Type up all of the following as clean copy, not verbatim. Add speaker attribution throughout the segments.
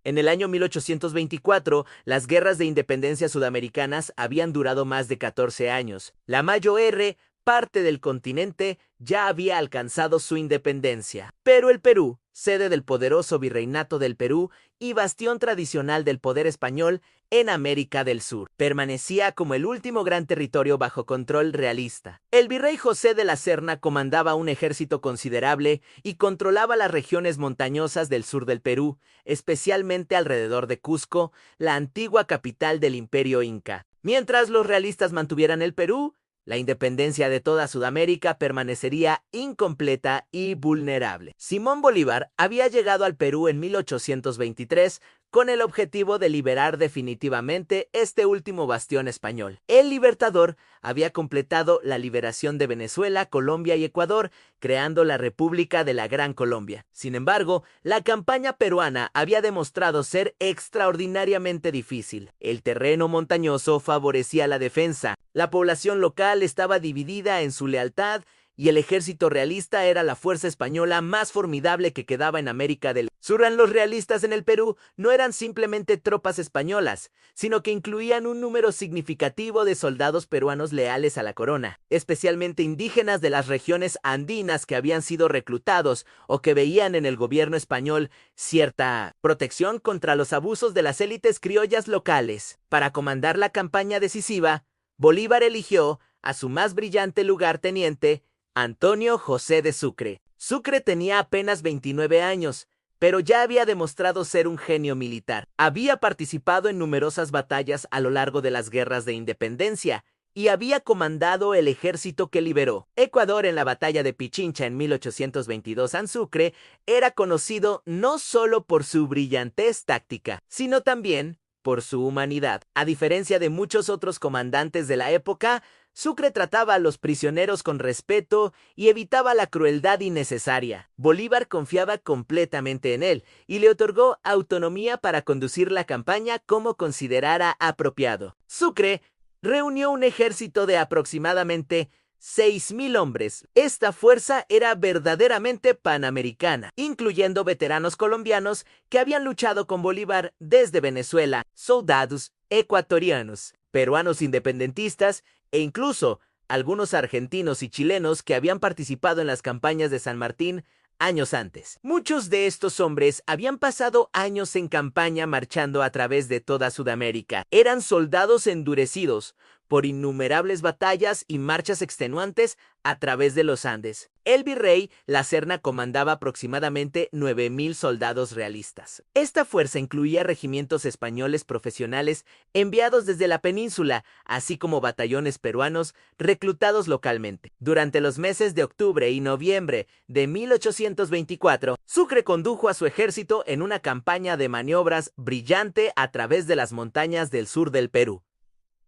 Speaker 1: En el año 1824, las guerras de independencia sudamericanas habían durado más de 14 años. La Mayo-R, parte del continente, ya había alcanzado su independencia. Pero el Perú, sede del poderoso Virreinato del Perú y bastión tradicional del poder español en América del Sur, permanecía como el último gran territorio bajo control realista. El virrey José de la Serna comandaba un ejército considerable y controlaba las regiones montañosas del sur del Perú, especialmente alrededor de Cusco, la antigua capital del Imperio Inca. Mientras los realistas mantuvieran el Perú, la independencia de toda Sudamérica permanecería incompleta y vulnerable. Simón Bolívar había llegado al Perú en 1823 con el objetivo de liberar definitivamente este último bastión español. El Libertador había completado la liberación de Venezuela, Colombia y Ecuador, creando la República de la Gran Colombia. Sin embargo, la campaña peruana había demostrado ser extraordinariamente difícil. El terreno montañoso favorecía la defensa, la población local estaba dividida en su lealtad y el ejército realista era la fuerza española más formidable que quedaba en América del Sur. Los realistas en el Perú no eran simplemente tropas españolas, sino que incluían un número significativo de soldados peruanos leales a la corona, especialmente indígenas de las regiones andinas que habían sido reclutados o que veían en el gobierno español cierta protección contra los abusos de las élites criollas locales. Para comandar la campaña decisiva, Bolívar eligió a su más brillante lugarteniente, Antonio José de Sucre. Sucre tenía apenas 29 años, pero ya había demostrado ser un genio militar. Había participado en numerosas batallas a lo largo de las guerras de independencia y había comandado el ejército que liberó Ecuador en la batalla de Pichincha en 1822. Sucre era conocido no solo por su brillantez táctica, sino también por su humanidad. A diferencia de muchos otros comandantes de la época, Sucre trataba a los prisioneros con respeto y evitaba la crueldad innecesaria. Bolívar confiaba completamente en él y le otorgó autonomía para conducir la campaña como considerara apropiado. Sucre reunió un ejército de aproximadamente 6,000 hombres. Esta fuerza era verdaderamente panamericana, incluyendo veteranos colombianos que habían luchado con Bolívar desde Venezuela, soldados ecuatorianos, peruanos independentistas e incluso algunos argentinos y chilenos que habían participado en las campañas de San Martín años antes. Muchos de estos hombres habían pasado años en campaña marchando a través de toda Sudamérica. Eran soldados endurecidos por innumerables batallas y marchas extenuantes a través de los Andes. El virrey La Serna comandaba aproximadamente 9,000 soldados realistas. Esta fuerza incluía regimientos españoles profesionales enviados desde la península, así como batallones peruanos reclutados localmente. Durante los meses de octubre y noviembre de 1824, Sucre condujo a su ejército en una campaña de maniobras brillante a través de las montañas del sur del Perú.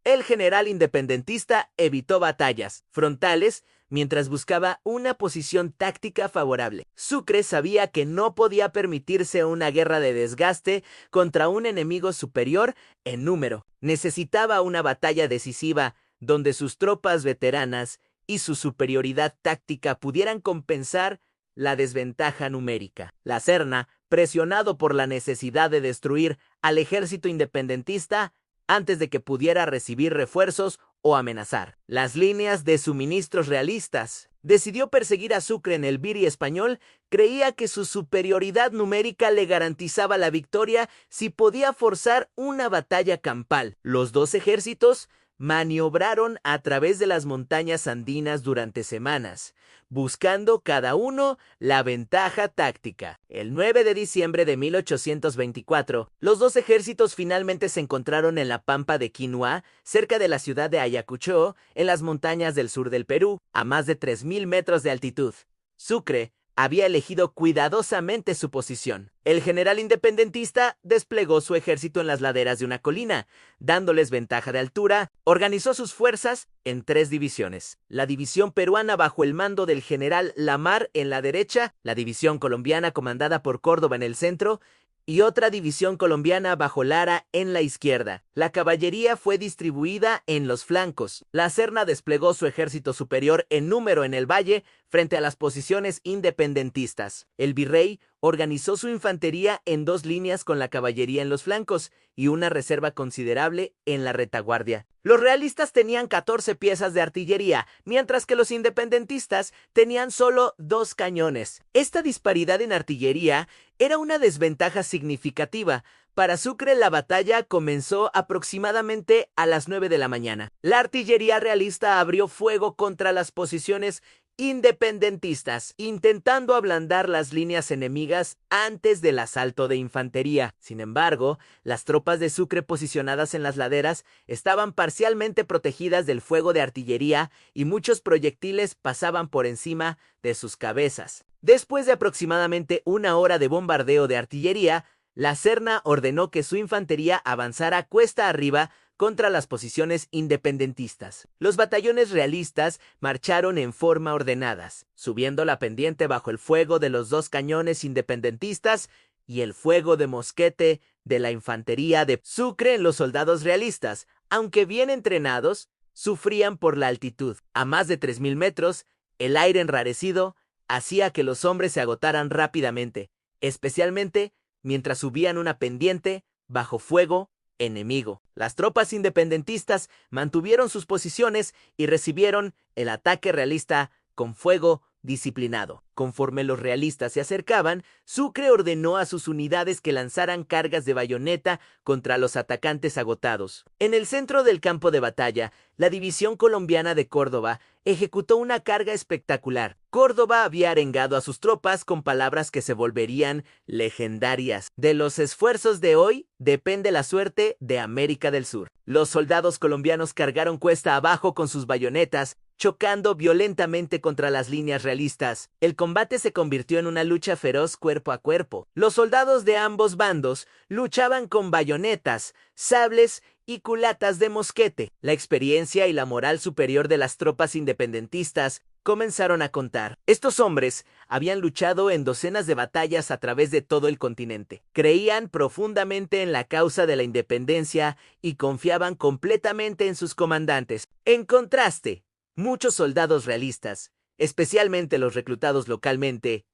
Speaker 1: El general independentista evitó batallas frontales mientras buscaba una posición táctica favorable. Sucre sabía que no podía permitirse una guerra de desgaste contra un enemigo superior en número. Necesitaba una batalla decisiva donde sus tropas veteranas y su superioridad táctica pudieran compensar la desventaja numérica. La Serna, presionado por la necesidad de destruir al ejército independentista antes de que pudiera recibir refuerzos o amenazar las líneas de suministros realistas, decidió perseguir a Sucre en el Biri español. Creía que su superioridad numérica le garantizaba la victoria si podía forzar una batalla campal. Los dos ejércitos maniobraron a través de las montañas andinas durante semanas, buscando cada uno la ventaja táctica. El 9 de diciembre de 1824, los dos ejércitos finalmente se encontraron en la pampa de Quinua, cerca de la ciudad de Ayacucho, en las montañas del sur del Perú, a más de 3,000 metros de altitud. Sucre había elegido cuidadosamente su posición. El general independentista desplegó su ejército en las laderas de una colina, dándoles ventaja de altura. Organizó sus fuerzas en 3 divisiones. La división peruana bajo el mando del general Lamar en la derecha, la división colombiana comandada por Córdoba en el centro, y otra división colombiana bajo Lara en la izquierda. La caballería fue distribuida en los flancos. La Serna desplegó su ejército superior en número en el valle frente a las posiciones independentistas. El virrey organizó su infantería en dos líneas con la caballería en los flancos y una reserva considerable en la retaguardia. Los realistas tenían 14 piezas de artillería, mientras que los independentistas tenían solo 2 cañones. Esta disparidad en artillería era una desventaja significativa. Para Sucre la batalla comenzó aproximadamente a las 9 de la mañana. La artillería realista abrió fuego contra las posiciones independentistas, intentando ablandar las líneas enemigas antes del asalto de infantería. Sin embargo, las tropas de Sucre posicionadas en las laderas estaban parcialmente protegidas del fuego de artillería y muchos proyectiles pasaban por encima de sus cabezas. Después de aproximadamente una hora de bombardeo de artillería, la Serna ordenó que su infantería avanzara cuesta arriba contra las posiciones independentistas. Los batallones realistas marcharon en forma ordenadas, subiendo la pendiente bajo el fuego de los 2 cañones independentistas y el fuego de mosquete de la infantería de Sucre. Los soldados realistas, aunque bien entrenados, sufrían por la altitud. A más de 3000 metros, el aire enrarecido hacía que los hombres se agotaran rápidamente, especialmente mientras subían una pendiente bajo fuego enemigo. Las tropas independentistas mantuvieron sus posiciones y recibieron el ataque realista con fuego disciplinado. Conforme los realistas se acercaban, Sucre ordenó a sus unidades que lanzaran cargas de bayoneta contra los atacantes agotados. En el centro del campo de batalla, la división colombiana de Córdoba ejecutó una carga espectacular. Córdoba había arengado a sus tropas con palabras que se volverían legendarias. De los esfuerzos de hoy depende la suerte de América del Sur. Los soldados colombianos cargaron cuesta abajo con sus bayonetas, chocando violentamente contra las líneas realistas. El combate se convirtió en una lucha feroz cuerpo a cuerpo. Los soldados de ambos bandos luchaban con bayonetas, sables y culatas de mosquete. La experiencia y la moral superior de las tropas independentistas comenzaron a contar. Estos hombres habían luchado en docenas de batallas a través de todo el continente. Creían profundamente en la causa de la independencia y confiaban completamente en sus comandantes. En contraste, muchos soldados realistas, especialmente los reclutados localmente,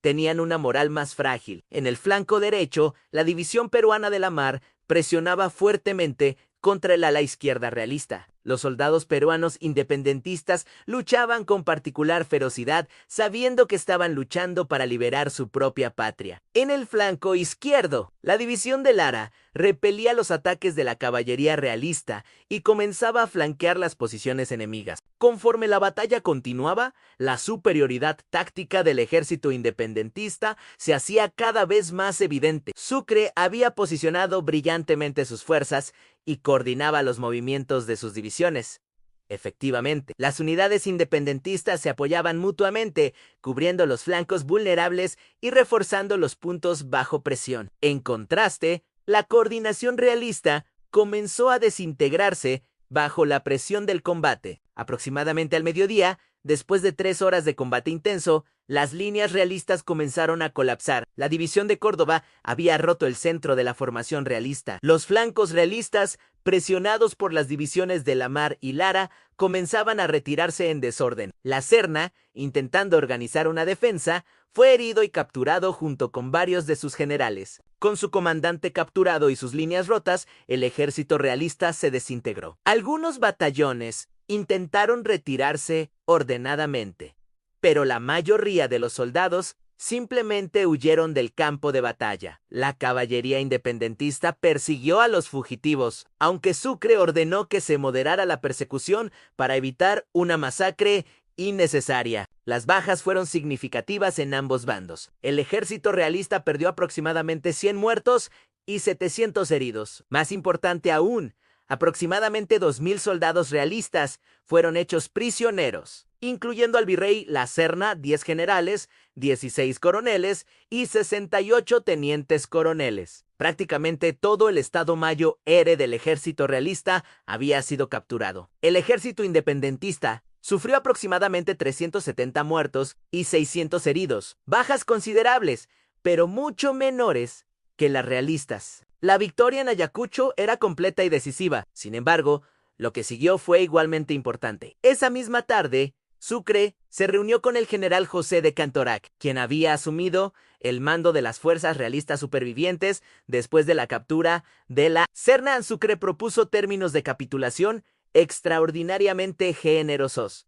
Speaker 1: tenían una moral más frágil. En el flanco derecho, la división peruana de la Mar presionaba fuertemente contra el ala izquierda realista. Los soldados peruanos independentistas luchaban con particular ferocidad, sabiendo que estaban luchando para liberar su propia patria. En el flanco izquierdo, la división de Lara repelía los ataques de la caballería realista y comenzaba a flanquear las posiciones enemigas. Conforme la batalla continuaba, la superioridad táctica del ejército independentista se hacía cada vez más evidente. Sucre había posicionado brillantemente sus fuerzas y coordinaba los movimientos de sus divisiones. Efectivamente, las unidades independentistas se apoyaban mutuamente, cubriendo los flancos vulnerables y reforzando los puntos bajo presión. En contraste, la coordinación realista comenzó a desintegrarse bajo la presión del combate. Aproximadamente al mediodía, después de 3 horas de combate intenso, las líneas realistas comenzaron a colapsar. La división de Córdoba había roto el centro de la formación realista. Los flancos realistas, presionados por las divisiones de la Mar y Lara, comenzaban a retirarse en desorden. La Serna, intentando organizar una defensa, fue herido y capturado junto con varios de sus generales. Con su comandante capturado y sus líneas rotas, el ejército realista se desintegró. Algunos batallones intentaron retirarse ordenadamente, pero la mayoría de los soldados simplemente huyeron del campo de batalla. La caballería independentista persiguió a los fugitivos, aunque Sucre ordenó que se moderara la persecución para evitar una masacre innecesaria. Las bajas fueron significativas en ambos bandos. El ejército realista perdió aproximadamente 100 muertos y 700 heridos. Más importante aún, aproximadamente 2000 soldados realistas fueron hechos prisioneros, incluyendo al virrey La Serna, 10 generales, 16 coroneles y 68 tenientes coroneles. Prácticamente todo el Estado Mayo del ejército realista había sido capturado. El ejército independentista sufrió aproximadamente 370 muertos y 600 heridos, bajas considerables, pero mucho menores que las realistas. La victoria en Ayacucho era completa y decisiva. Sin embargo, lo que siguió fue igualmente importante. Esa misma tarde, Sucre se reunió con el general José de Cantorac, quien había asumido el mando de las fuerzas realistas supervivientes después de la captura de la Serna. Sucre propuso términos de capitulación extraordinariamente generosos,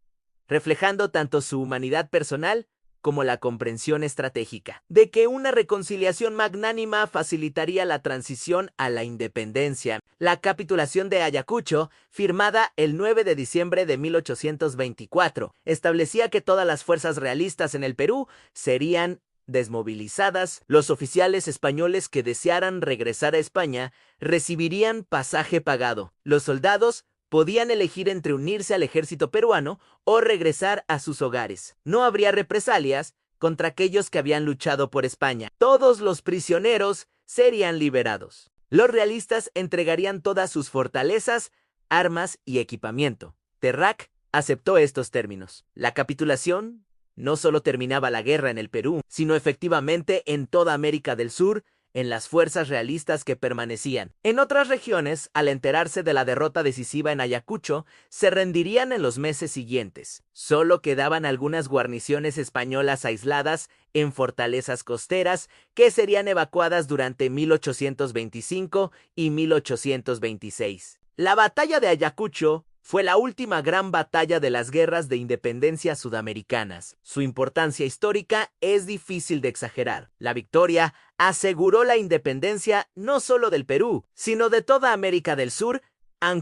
Speaker 1: reflejando tanto su humanidad personal como la comprensión estratégica de que una reconciliación magnánima facilitaría la transición a la independencia. La capitulación de Ayacucho, firmada el 9 de diciembre de 1824, establecía que todas las fuerzas realistas en el Perú serían desmovilizadas. Los oficiales españoles que desearan regresar a España recibirían pasaje pagado. Los soldados podían elegir entre unirse al ejército peruano o regresar a sus hogares. No habría represalias contra aquellos que habían luchado por España. Todos los prisioneros serían liberados. Los realistas entregarían todas sus fortalezas, armas y equipamiento. Terrac aceptó estos términos. La capitulación no solo terminaba la guerra en el Perú, sino efectivamente en toda América del Sur, en las fuerzas realistas que permanecían. En otras regiones, al enterarse de la derrota decisiva en Ayacucho, se rendirían en los meses siguientes. Solo quedaban algunas guarniciones españolas aisladas en fortalezas costeras que serían evacuadas durante 1825 y 1826. La batalla de Ayacucho fue la última gran batalla de las guerras de independencia sudamericanas. Su importancia histórica es difícil de exagerar. La victoria aseguró la independencia no solo del Perú, sino de toda América del Sur.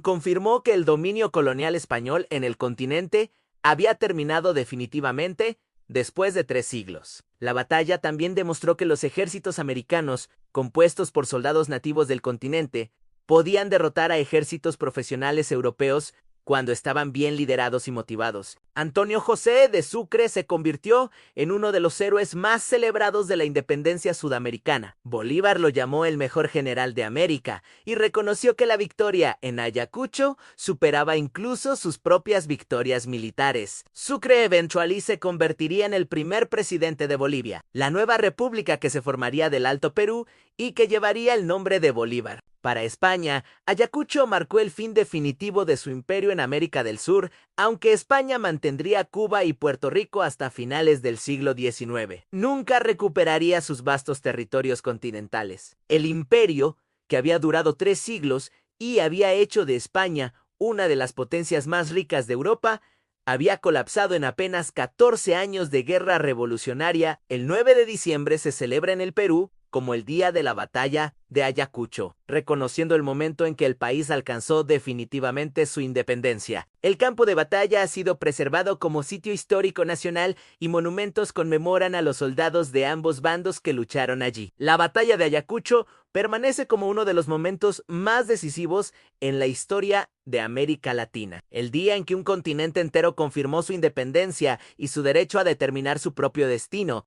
Speaker 1: Confirmó que el dominio colonial español en el continente había terminado definitivamente después de 3 siglos. La batalla también demostró que los ejércitos americanos, compuestos por soldados nativos del continente, podían derrotar a ejércitos profesionales europeos cuando estaban bien liderados y motivados. Antonio José de Sucre se convirtió en uno de los héroes más celebrados de la independencia sudamericana. Bolívar lo llamó el mejor general de América y reconoció que la victoria en Ayacucho superaba incluso sus propias victorias militares. Sucre eventualmente se convertiría en el primer presidente de Bolivia, la nueva república que se formaría del Alto Perú y que llevaría el nombre de Bolívar. Para España, Ayacucho marcó el fin definitivo de su imperio en América del Sur, aunque España mantendría Cuba y Puerto Rico hasta finales del siglo XIX. Nunca recuperaría sus vastos territorios continentales. El imperio, que había durado 3 siglos y había hecho de España una de las potencias más ricas de Europa, había colapsado en apenas 14 años de guerra revolucionaria. El 9 de diciembre se celebra en el Perú como el día de la batalla de Ayacucho, reconociendo el momento en que el país alcanzó definitivamente su independencia. El campo de batalla ha sido preservado como sitio histórico nacional y monumentos conmemoran a los soldados de ambos bandos que lucharon allí. La batalla de Ayacucho permanece como uno de los momentos más decisivos en la historia de América Latina. El día en que un continente entero confirmó su independencia y su derecho a determinar su propio destino.